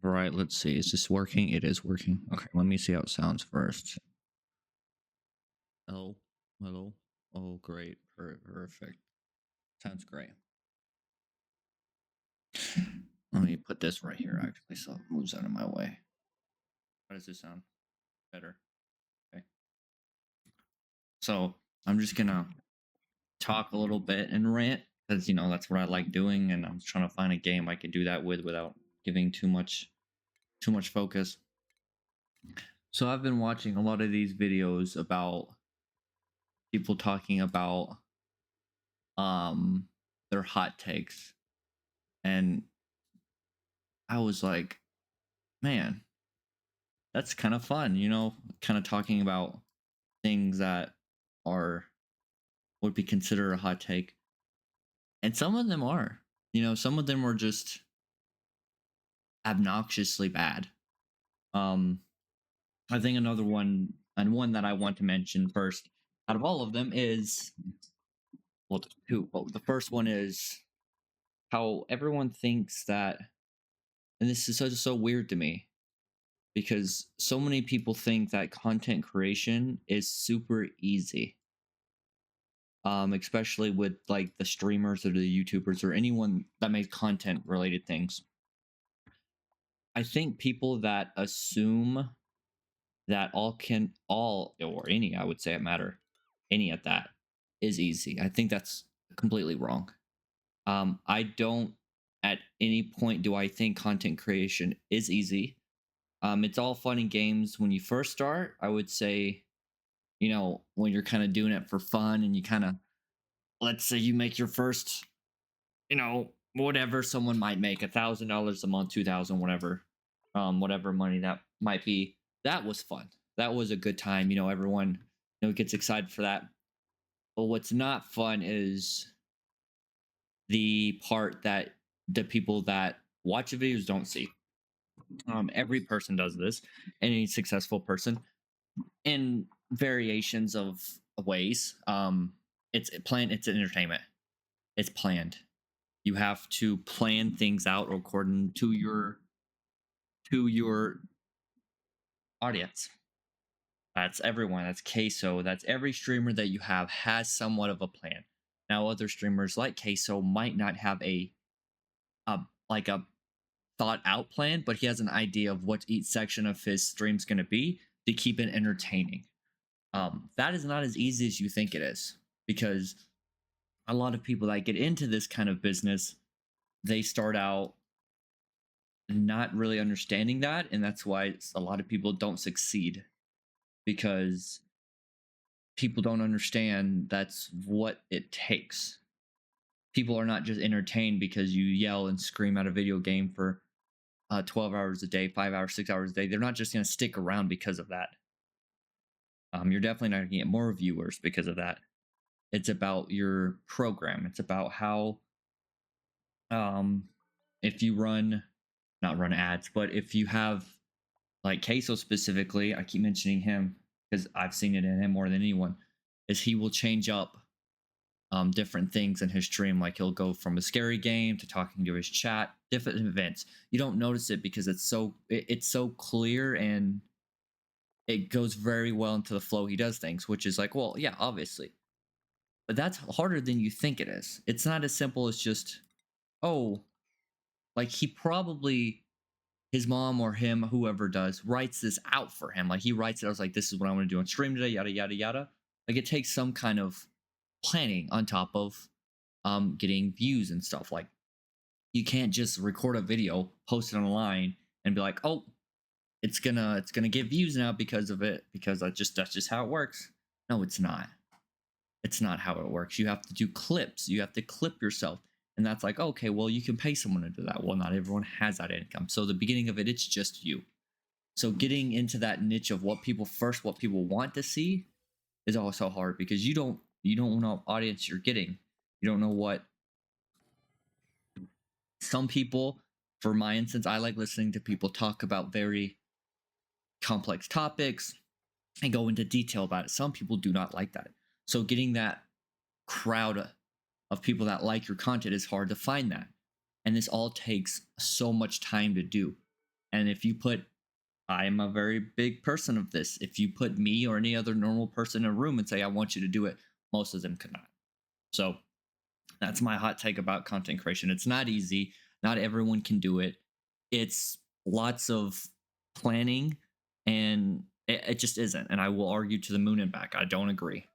All right, let's see. Is this working? It is working. Okay, let me see how it sounds first. Oh, hello. Oh, great. Perfect. Sounds great. Let me put this right here, actually, so it moves out of my way. How does this sound? Better. Okay. So I'm just gonna talk a little bit and rant because that's what I like doing, and I'm trying to find a game I can do that with without giving too much focus. So I've been watching a lot of these videos about people talking about um their hot takes, and I was like, man, that's kind of fun, kind of talking about things that are would be considered a hot take. And some of them are. Some of them are just obnoxiously bad. Um I think another one, and one that I want to mention first out of all of them is, well, two. Well, the first one is how everyone thinks that, and this is so weird to me because so many people think that content creation is super easy. Especially with like the streamers or the YouTubers or anyone that makes content related things. I think people that assume that all or any, I would say it matter, any at that is easy. I think that's completely wrong. I don't at any point do I think content creation is easy. It's all fun and games when you first start. I would say, when you're kind of doing it for fun and you kind of, let's say you make your first, whatever someone might make, $1,000 a month, 2,000, whatever, whatever money that might be. That was fun. That was a good time. Everyone, gets excited for that. But what's not fun is the part that the people that watch the videos don't see. Every person does this, any successful person, in variations of ways. It's planned. It's entertainment. It's planned. You have to plan things out according to your audience. That's everyone. That's Queso. That's every streamer that you have has somewhat of a plan. Now, other streamers like Queso might not have a like a thought out plan, but he has an idea of what each section of his stream's going to be to keep it entertaining. That is not as easy as you think it is, because a lot of people that get into this kind of business, they start out not really understanding that, and that's why a lot of people don't succeed, because people don't understand that's what it takes. People are not just entertained because you yell and scream at a video game for 12 hours a day, 5 hours, 6 hours a day. They're not just going to stick around because of that. You're definitely not going to get more viewers because of that. It's about your program. It's about how, if you not run ads, but if you have, like Queso specifically, I keep mentioning him because I've seen it in him more than anyone, is he will change up different things in his stream. Like he'll go from a scary game to talking to his chat, different events. You don't notice it because it's so clear, and it goes very well into the flow he does things, which is like, well, yeah, obviously. But that's harder than you think it is. It's not as simple as just, oh, like he probably, his mom or him, whoever does, writes this out for him. Like he writes it. I was like, this is what I want to do on stream today, yada, yada, yada. Like it takes some kind of planning on top of getting views and stuff. Like you can't just record a video, post it online, and be like, oh, it's gonna get views now because of it, because that's just how it works. No, it's not. It's not how it works. You have to do clips. You have to clip yourself. And that's like, okay, well, you can pay someone to do that. Well, not everyone has that income. So the beginning of it, it's just you. So getting into that niche of what people want to see is also hard, because you don't know what audience you're getting. You don't know what some people, for my instance, I like listening to people talk about very complex topics and go into detail about it. Some people do not like that. So getting that crowd of people that like your content is hard to find that. And this all takes so much time to do. And if you put, I am a very big person of this. If you put me or any other normal person in a room and say, I want you to do it, most of them could not. So that's my hot take about content creation. It's not easy. Not everyone can do it. It's lots of planning, and it just isn't. And I will argue to the moon and back. I don't agree.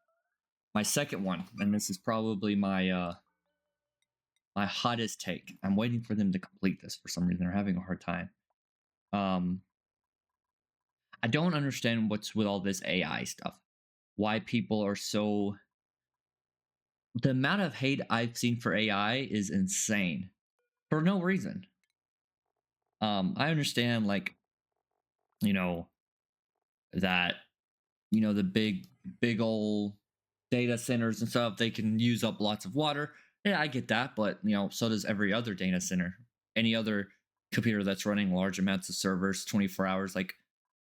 My second one, and this is probably my hottest take. I'm waiting for them to complete this for some reason. They're having a hard time. Um, I don't understand what's with all this AI stuff. Why people are so, the amount of hate I've seen for AI is insane for no reason. I understand, like, you know, that, the big old data centers and stuff, they can use up lots of water. Yeah, I get that, but so does every other data center. Any other computer that's running large amounts of servers 24 hours, like,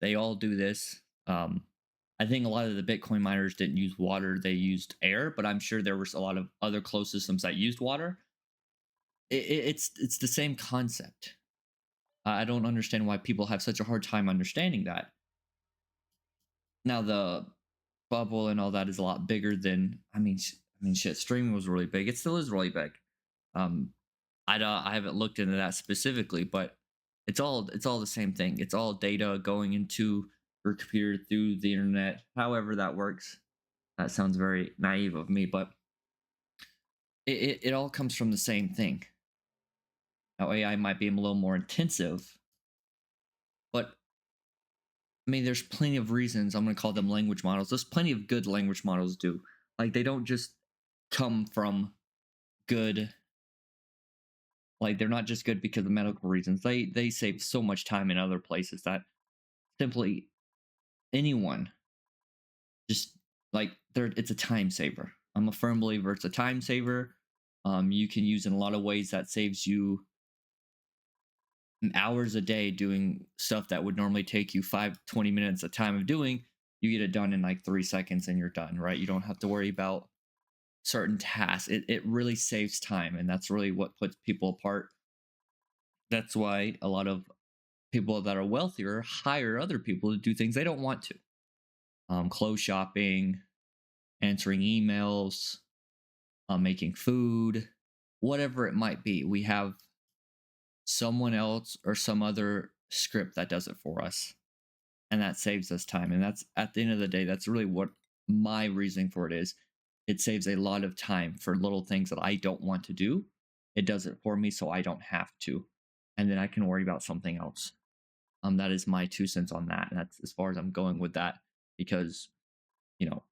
they all do this. I think a lot of the Bitcoin miners didn't use water, they used air, but I'm sure there was a lot of other closed systems that used water. It's the same concept. I don't understand why people have such a hard time understanding that. Now the bubble and all that is a lot bigger than, shit. Streaming was really big. It still is really big. Um, I haven't looked into that specifically, but it's all the same thing. It's all data going into your computer through the internet. However that works. That sounds very naive of me, but it all comes from the same thing. Now AI might be a little more intensive, but there's plenty of reasons. I'm going to call them language models. There's plenty of good language models do. Like, they don't just come from good. Like, they're not just good because of medical reasons. They save so much time in other places that simply anyone just, like, it's a time saver. I'm a firm believer it's a time saver. You can use in a lot of ways that saves you hours a day doing stuff that would normally take you 20 minutes of time of doing. You get it done in like 3 seconds and you're done, right? You don't have to worry about certain tasks. It really saves time, and that's really what puts people apart. That's why a lot of people that are wealthier hire other people to do things they don't want to. Clothes shopping, answering emails, making food, whatever it might be. We have someone else or some other script that does it for us, and that saves us time. And that's, at the end of the day, that's really what my reasoning for it is. It saves a lot of time for little things that I don't want to do. It does it for me so I don't have to, and then I can worry about something else. That is my 2 cents on that, and that's as far as I'm going with that, because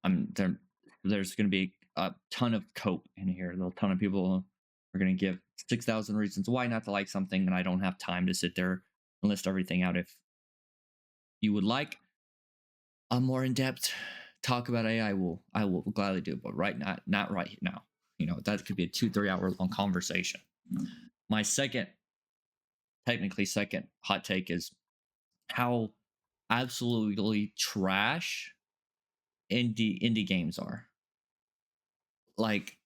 I'm there. There's going to be a ton of cope in here. A ton of people are going to give 6,000 reasons why not to like something, and I don't have time to sit there and list everything out. If you would like a more in-depth talk about AI, I will gladly do, but not right now. That could be a 2-3 hour long conversation. My technically second hot take is how absolutely trash indie games are. Like,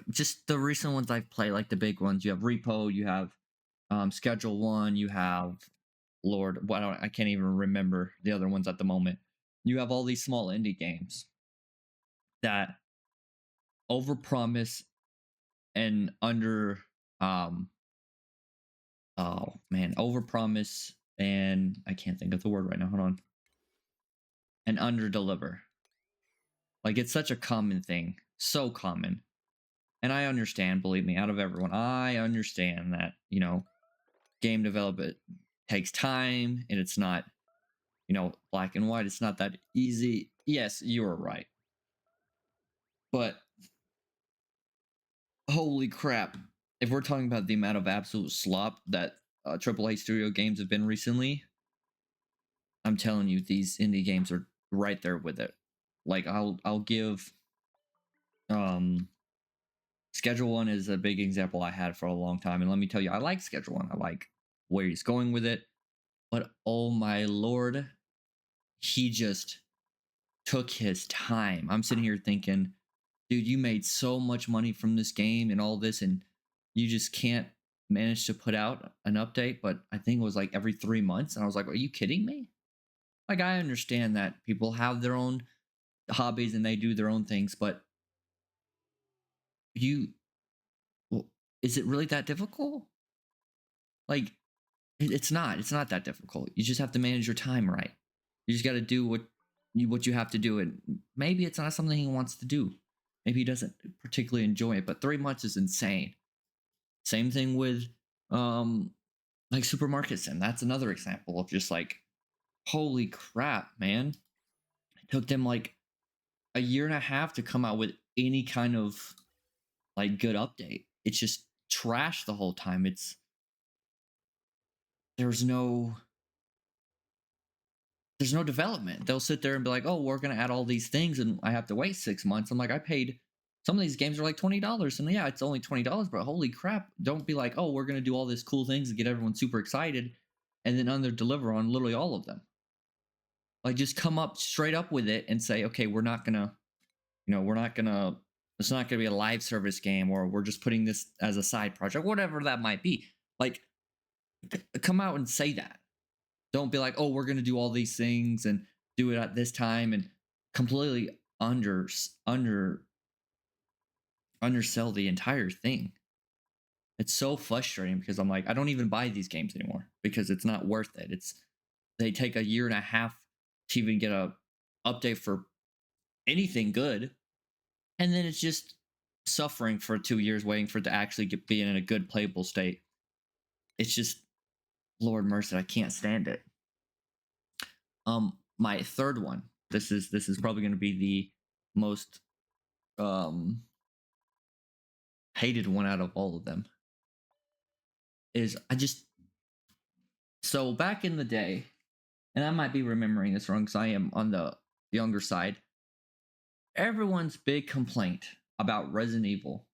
just the recent ones I've played, like the big ones. You have Repo, you have Schedule One, you have Lord. Well, I can't even remember the other ones at the moment. You have all these small indie games that overpromise and overpromise, and I can't think of the word right now. Hold on. And underdeliver. Like, it's such a common thing, so common. And I understand, believe me, out of everyone, I understand that, game development takes time, and it's not, black and white. It's not that easy. Yes, you're right. But holy crap, if we're talking about the amount of absolute slop that AAA studio games have been recently, I'm telling you, these indie games are right there with it. Like, I'll give Schedule One is a big example I had for a long time, and let me tell you, I like Schedule One. I like where he's going with it, but oh my lord, he just took his time. I'm sitting here thinking, dude, you made so much money from this game and all this, and you just can't managed to put out an update, but I think it was like every 3 months. And I was like, are you kidding me? Like, I understand that people have their own hobbies and they do their own things, but you, well, is it really that difficult? Like, it's not that difficult. You just have to manage your time right. You just got to do what you have to do, and maybe it's not something he wants to do. Maybe he doesn't particularly enjoy it. But 3 months is insane. Same thing with um like Supermarket Sim. That's another example of just like, holy crap, man! It took them like a year and a half to come out with any kind of like good update. It's just trash the whole time. There's no there's no development. They'll sit there and be like, "Oh, we're gonna add all these things," and I have to wait 6 months. I'm like, I paid. Some of these games are like $20, and yeah, it's only $20, but holy crap! Don't be like, "Oh, we're gonna do all these cool things and get everyone super excited," and then under deliver on literally all of them. Like, just come up straight up with it and say, "Okay, we're not gonna, we're not gonna. It's not gonna be a live service game, or we're just putting this as a side project, whatever that might be." Like, come out and say that. Don't be like, "Oh, we're gonna do all these things and do it at this time," and completely undersell the entire thing. It's so frustrating because I'm like, I don't even buy these games anymore because it's not worth it. They take a year and a half to even get a update for anything good, and then it's just suffering for 2 years waiting for it to actually be in a good playable state. It's just, Lord mercy, I can't stand it. My third one. This is probably going to be the most um hated one out of all of them. Is I just So back in the day, and I might be remembering this wrong because I am on the younger side. Everyone's big complaint about Resident Evil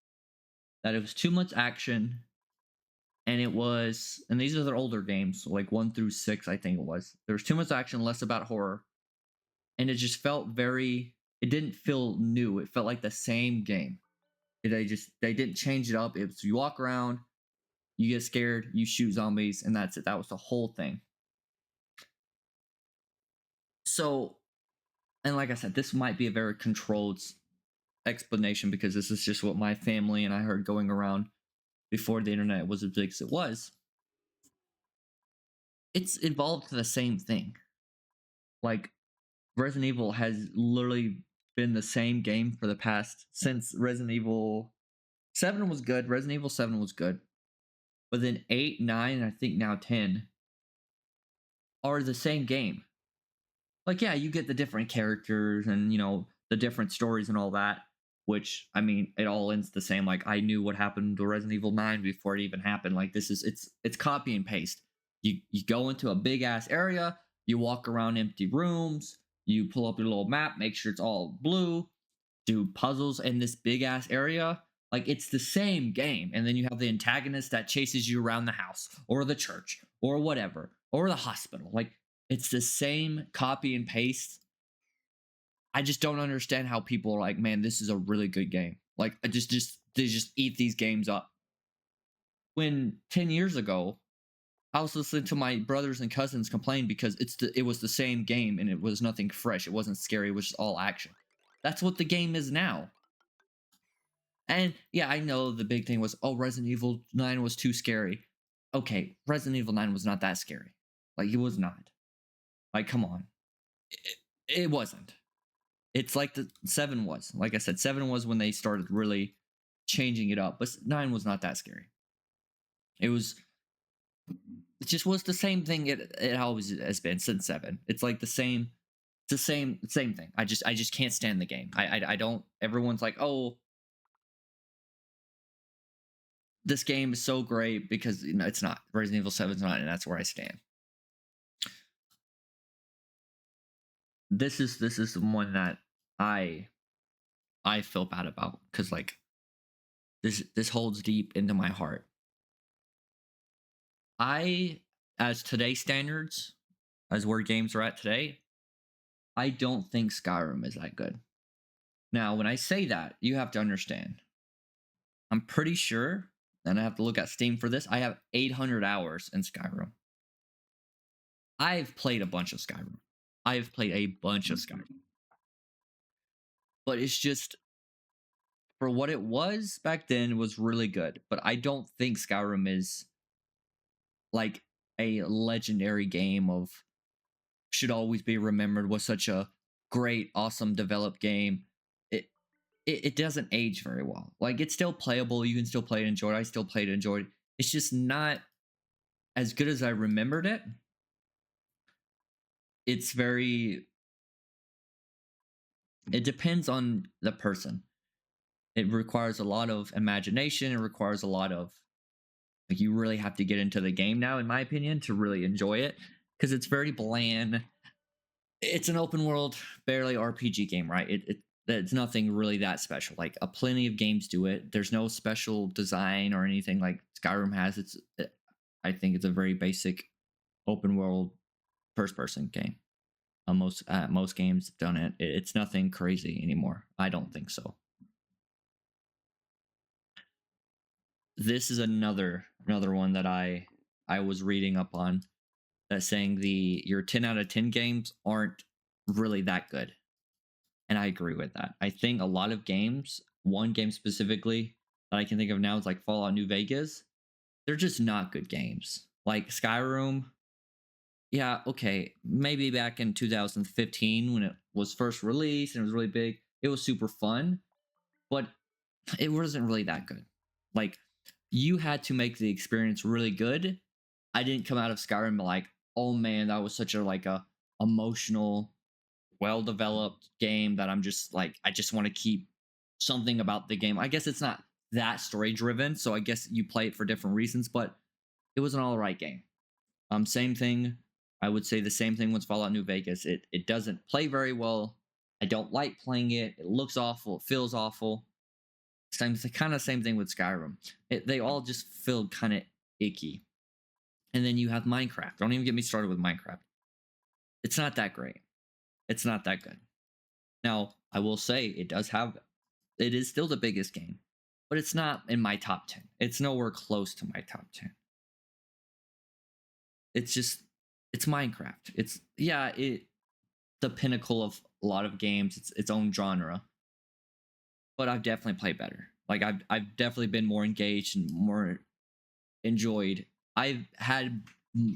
that it was too much action, and and these are their older games, so like 1 through 6, I think it was. There was too much action, less about horror, and it just felt very. It didn't feel new. It felt like the same game. They didn't change it up. It was, you walk around, you get scared, you shoot zombies, and that's it. That was the whole thing. So, and like I said, this might be a very controlled explanation because this is just what my family and I heard going around before the internet was as big as it was. It's evolved to the same thing. Like, Resident Evil has literally been the same game for the past, since Resident Evil 7 was good. Resident Evil 7 was good. But then 8, 9, and I think now 10 are the same game. Like, yeah, you get the different characters and, the different stories and all that, which, I mean, it all ends the same. Like, I knew what happened to Resident Evil 9 before it even happened. Like, it's copy and paste. You go into a big ass area, you walk around empty rooms, you pull up your little map, make sure it's all blue, do puzzles in this big ass area. Like, it's the same game. And then you have the antagonist that chases you around the house or the church or whatever or the hospital. Like, it's the same copy and paste. I just don't understand how people are like, man, this is a really good game. Like, they just eat these games up. When 10 years ago, I was listening to my brothers and cousins complain because it was the same game and it was nothing fresh. It wasn't scary. It was just all action. That's what the game is now. And yeah, I know the big thing was, oh, Resident Evil 9 was too scary. Okay, Resident Evil 9 was not that scary. Like, it was not. Like, come on. It wasn't. It's like the 7 was. Like I said, 7 was when they started really changing it up, but 9 was not that scary. It just was the same thing it always has been since 7. It's like the same thing. I just can't stand the game. I don't. Everyone's like, oh, this game is so great because it's not. Resident Evil 7's not, and that's where I stand. This is one that I feel bad about because, like, this holds deep into my heart. As today's standards, as where games are at today, I don't think Skyrim is that good. Now, when I say that, you have to understand. I'm pretty sure and I have to look at Steam for this. I have 800 hours in Skyrim. I've played a bunch of Skyrim. I've played a bunch of Skyrim. But it's just, for what it was back then, it was really good. But I don't think Skyrim is like a legendary game of should always be remembered, was such a great, awesome developed game. It doesn't age very well. Like, it's still playable. You can still play it, enjoy it. I still played it, enjoyed it. It's just not as good as I remembered it. It's very, it depends on the person. It requires a lot of imagination. It requires a lot of, like, you really have to get into the game now, in my opinion, to really enjoy it, because it's very bland. It's an open world, barely RPG game, right? It's nothing really that special. Like, plenty of games do it. There's no special design or anything like Skyrim has. I think it's a very basic open world first person game. Most games have done it. It's nothing crazy anymore. I don't think so. This is another one that I was reading up on, that's saying your 10 out of 10 games aren't really that good. And I agree with that. I think a lot of games, one game specifically that I can think of now is like Fallout New Vegas. They're just not good games. Like Skyrim, yeah, okay, maybe back in 2015 when it was first released and it was really big, it was super fun, but it wasn't really that good. Like, you had to make the experience really good. I didn't come out of Skyrim like, oh man, that was such a emotional, well-developed game that I'm just like, I just want to keep something about the game. I guess it's not that story driven, so I guess you play it for different reasons, but it was an all right game. Same thing. I would say the same thing with Fallout New Vegas. It doesn't play very well. I don't like playing it. It looks awful. It feels awful. Kind of same thing with Skyrim. They all just feel kind of icky. And then you have Minecraft. Don't even get me started with Minecraft. It's not that great. It's not that good. Now, I will say it is still the biggest game, but it's not in my top 10. It's nowhere close to my top 10. It's Minecraft. It's the pinnacle of a lot of games. It's its own genre. But I've definitely played better. Like, I've definitely been more engaged and more enjoyed. I've had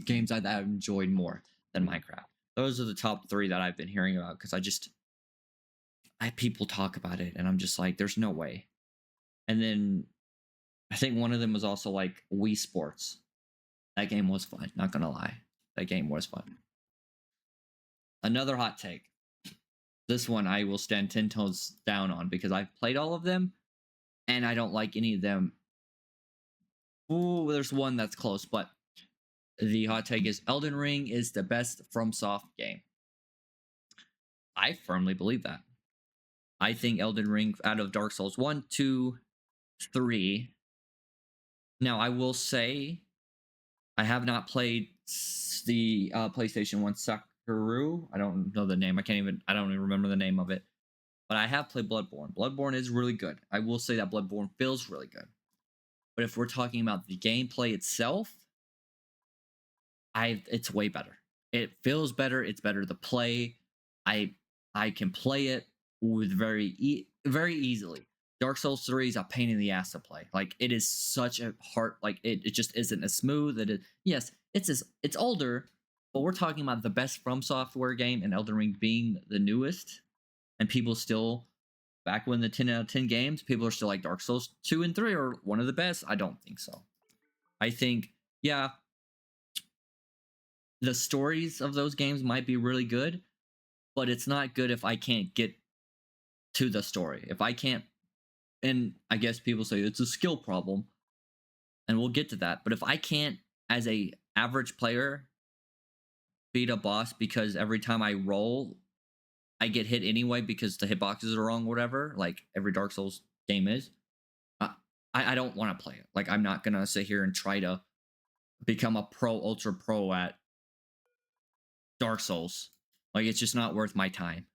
games that I've enjoyed more than Minecraft. Those are the top 3 that I've been hearing about, because people talk about it and I'm just like, there's no way. And then I think one of them was also like Wii Sports. That game was fun, not gonna lie. That game was fun. Another hot take. This one I will stand 10 toes down on, because I've played all of them and I don't like any of them. Ooh, there's one that's close, but the hot take is Elden Ring is the best FromSoft game. I firmly believe that. I think Elden Ring, out of Dark Souls 1, 2, 3. Now, I will say I have not played the PlayStation 1 Sakura. I don't know the name. I don't even remember the name of it. But I have played Bloodborne. Bloodborne is really good. I will say that Bloodborne feels really good. But if we're talking about the gameplay itself, it's way better. It feels better. It's better to play. I can play it with very easily. Dark Souls 3 is a pain in the ass to play. Like, it is such a hard, like, it just isn't as smooth. Yes, it's older, but we're talking about the best From Software game, and Elden Ring being the newest, and people still, back when the 10 out of 10 games, people are still like, Dark Souls 2 and 3 are one of the best. I don't think so. I think, yeah, the stories of those games might be really good, but it's not good if I can't get to the story. If I can't, and I guess people say it's a skill problem, and we'll get to that, but if I can't, as a average player, beat a boss because every time I roll, I get hit anyway because the hitboxes are wrong, whatever, like every Dark Souls game is, I don't want to play it. Like, I'm not gonna sit here and try to become a ultra pro at Dark Souls. Like, it's just not worth my time.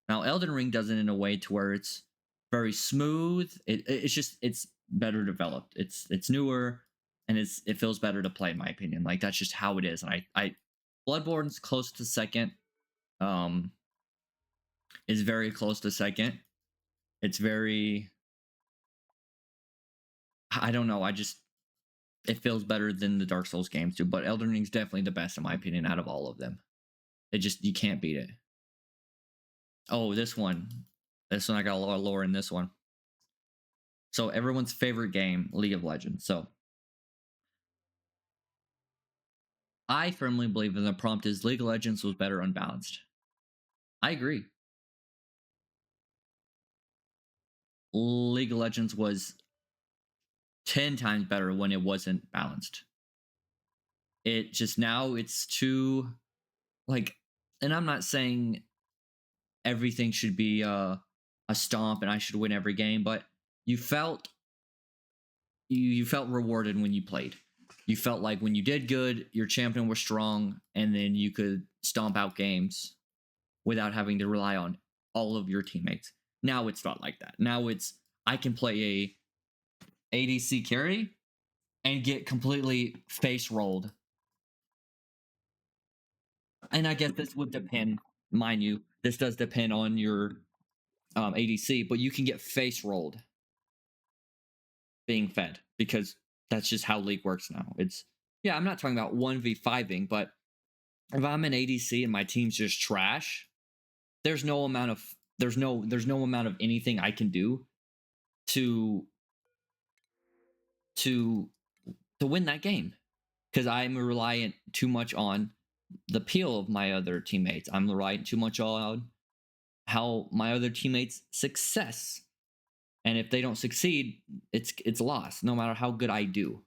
Now, Elden Ring does it in a way to where it's very smooth. It's better developed. It's newer, and it feels better to play in my opinion. Like that's just how it is. And I Bloodborne's close to second. Um, is very close to second. It's very, I don't know. I just it feels better than the Dark Souls games do. But Elden Ring's definitely the best in my opinion out of all of them. It just you can't beat it. Oh, this one. This one I got a lot of lore in this one. So everyone's favorite game, League of Legends. So I firmly believe in the prompt is League of Legends was better unbalanced. I agree. League of Legends was 10 times better when it wasn't balanced. It just now it's too like, and I'm not saying everything should be a stomp and I should win every game, but you felt you felt rewarded when you played. You felt like when you did good, your champion was strong, and then you could stomp out games without having to rely on all of your teammates. Now it's not like that. Now it's I can play a ADC carry and get completely face rolled. And I guess this would depend, mind you, this does depend on your ADC, but you can get face rolled being fed because that's just how League works now. It's yeah, I'm not talking about 1v5ing, but if I'm an ADC and my team's just trash, there's no amount of anything I can do to to win that game because I'm reliant too much on the peel of my other teammates. I'm reliant too much on how my other teammates success, and if they don't succeed, it's lost no matter how good I do.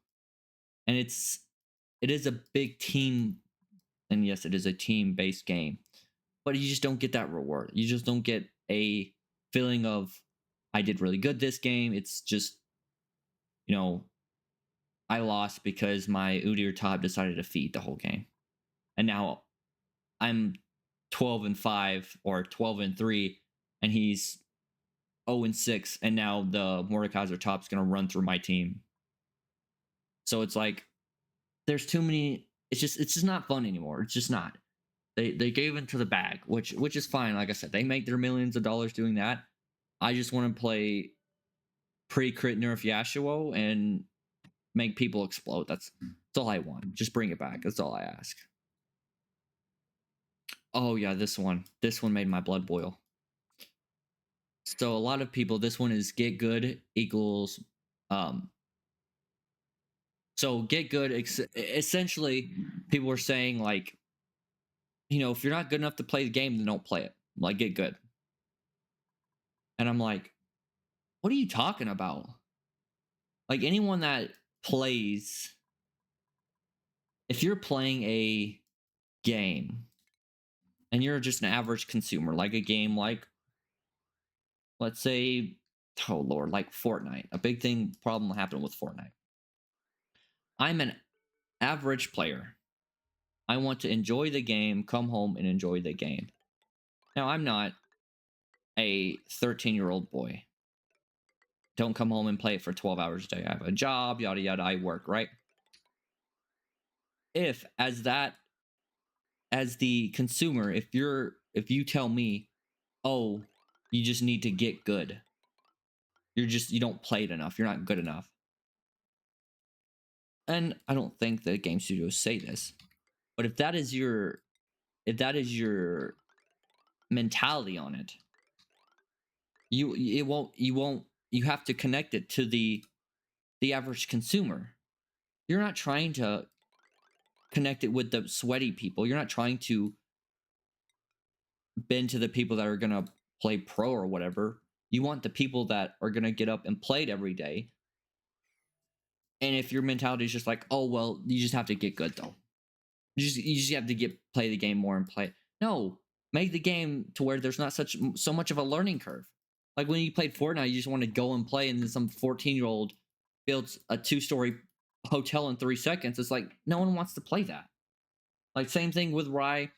And it is a big team, and yes, it is a team based game, but you just don't get that reward. You just don't get a feeling of I did really good this game. It's just, I lost because my Udyr top decided to feed the whole game. And now I'm 12-5 or 12-3, and he's 0-6, and now the Mordekaiser top's gonna run through my team. So it's like there's too many. It's just not fun anymore. It's just not. They gave into the bag, which is fine. Like I said, they make their millions of dollars doing that. I just want to play pre-crit nerf Yasuo and make people explode. That's all I want. Just bring it back. That's all I ask. Oh yeah, this one made my blood boil. So a lot of people, this one is get good equals so get good essentially people are saying like, if you're not good enough to play the game, then don't play it. Like get good. And I'm like, what are you talking about? Like anyone that plays, if you're playing a game and you're just an average consumer, like a game like, let's say, oh Lord, like Fortnite, a big problem happened with Fortnite. I'm an average player. I want to enjoy the game, come home and enjoy the game. Now, I'm not a 13-year-old boy. Don't come home and play it for 12 hours a day. I have a job, yada, yada, I work, right? If, as the consumer, if you tell me, oh, you just need to get good, you don't play it enough, you're not good enough. And I don't think the game studios say this, but if that is your mentality on it, you have to connect it to the average consumer. You're not trying to connect it with the sweaty people. You're not trying to bend to the people that are gonna play pro or whatever. You want the people that are gonna get up and play it every day. And if your mentality is just like, oh well, you just have to get good though. You just have to play the game more and play. No, make the game to where there's not so much of a learning curve. Like when you played Fortnite, you just want to go and play, and then some 14-year-old builds a 2-story hotel in 3 seconds. It's like no one wants to play that. Like same thing with Rye,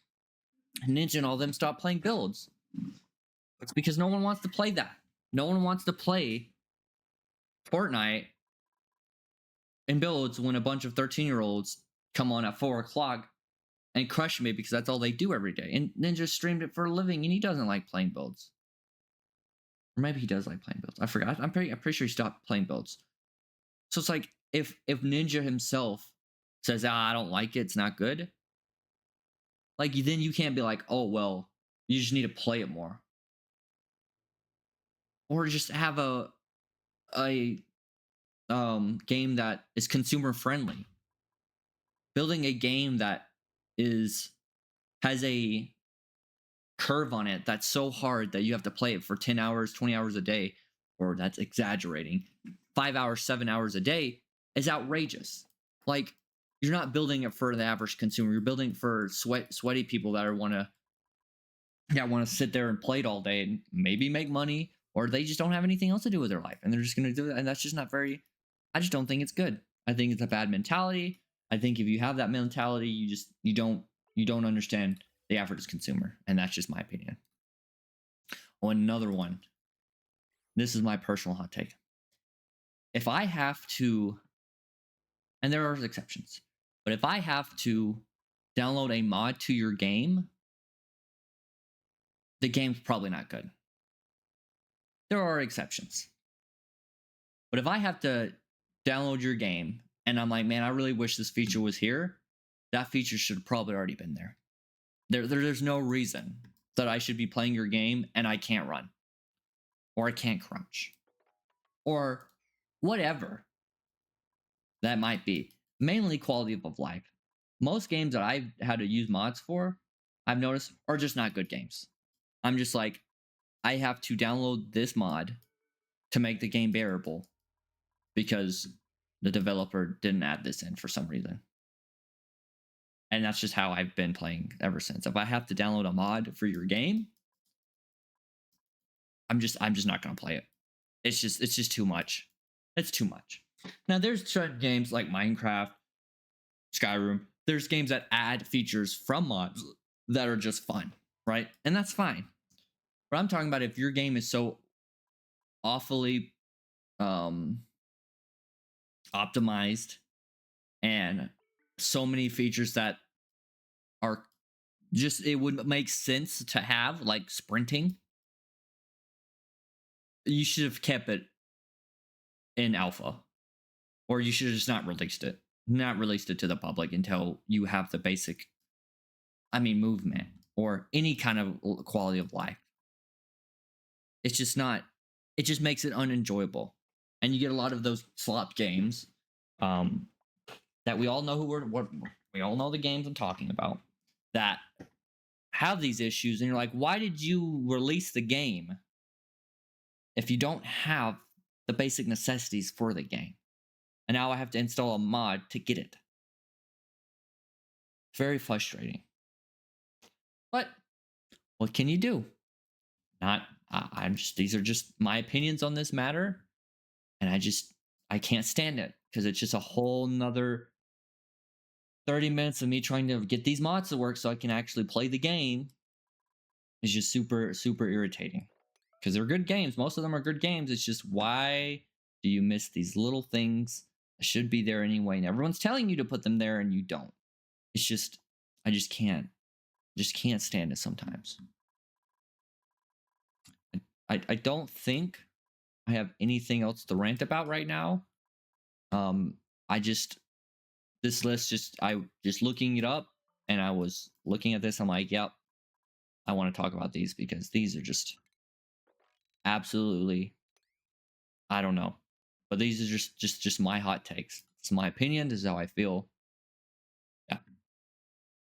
Ninja, and all them stop playing builds. It's because no one wants to play that. No one wants to play Fortnite in builds when a bunch of 13-year-olds come on at 4 o'clock and crush me because that's all they do every day. And Ninja streamed it for a living and he doesn't like playing builds. Or maybe he does like playing builds. I forgot. I'm pretty sure he stopped playing builds. So it's like if Ninja himself says, I don't like it, it's not good. Like then you can't be like, oh well, you just need to play it more. Or just have a game that is consumer friendly. Building a game that has a curve on it that's so hard that you have to play it for 10 hours, 20 hours a day, or that's exaggerating. 5 hours, 7 hours a day is outrageous. Like you're not building it for the average consumer. You're building it for sweaty people that want to sit there and play it all day and maybe make money, or they just don't have anything else to do with their life and they're just going to do it. And that's just not very. I just don't think it's good. I think it's a bad mentality. I think if you have that mentality, you don't understand the average consumer, and that's just my opinion. Oh, another one. This is my personal hot take. If I have to, and there are exceptions, but if I have to download a mod to your game, the game's probably not good. There are exceptions. But if I have to download your game and I'm like, man, I really wish this feature was here, that feature should have probably already been there. There's no reason that I should be playing your game and I can't run, or I can't crunch, or whatever that might be. Mainly quality of life. Most games that I've had to use mods for, I've noticed, are just not good games. I'm just like, I have to download this mod to make the game bearable because the developer didn't add this in for some reason. And that's just how I've been playing ever since. If I have to download a mod for your game, I'm just not gonna play it. It's just too much. It's too much. Now there's certain games like Minecraft, Skyrim. There's games that add features from mods that are just fun, right? And that's fine. But I'm talking about if your game is so awfully optimized and so many features that are just, it would make sense to have, like sprinting, you should have kept it in alpha, or you should have just not released it to the public until you have the basic, movement or any kind of quality of life. It's just not, it just makes it unenjoyable. And you get a lot of those slop games that we all know we all know the games I'm talking about that have these issues, and you're like, why did you release the game if you don't have the basic necessities for the game? And now I have to install a mod to get it. Very frustrating. But what can you do? These are just my opinions on this matter. And I can't stand it because it's just a whole nother 30 minutes of me trying to get these mods to work so I can actually play the game. It's just super, super irritating because they're good games. Most of them are good games. It's just, why do you miss these little things that should be there anyway? And everyone's telling you to put them there and you don't. It's just, I just can't stand it sometimes. I don't think I have anything else to rant about right now. This list, I just looking it up, and I was looking at this. I'm like, yep, I want to talk about these because these are just absolutely, I don't know, but these are just my hot takes. It's my opinion. This is how I feel.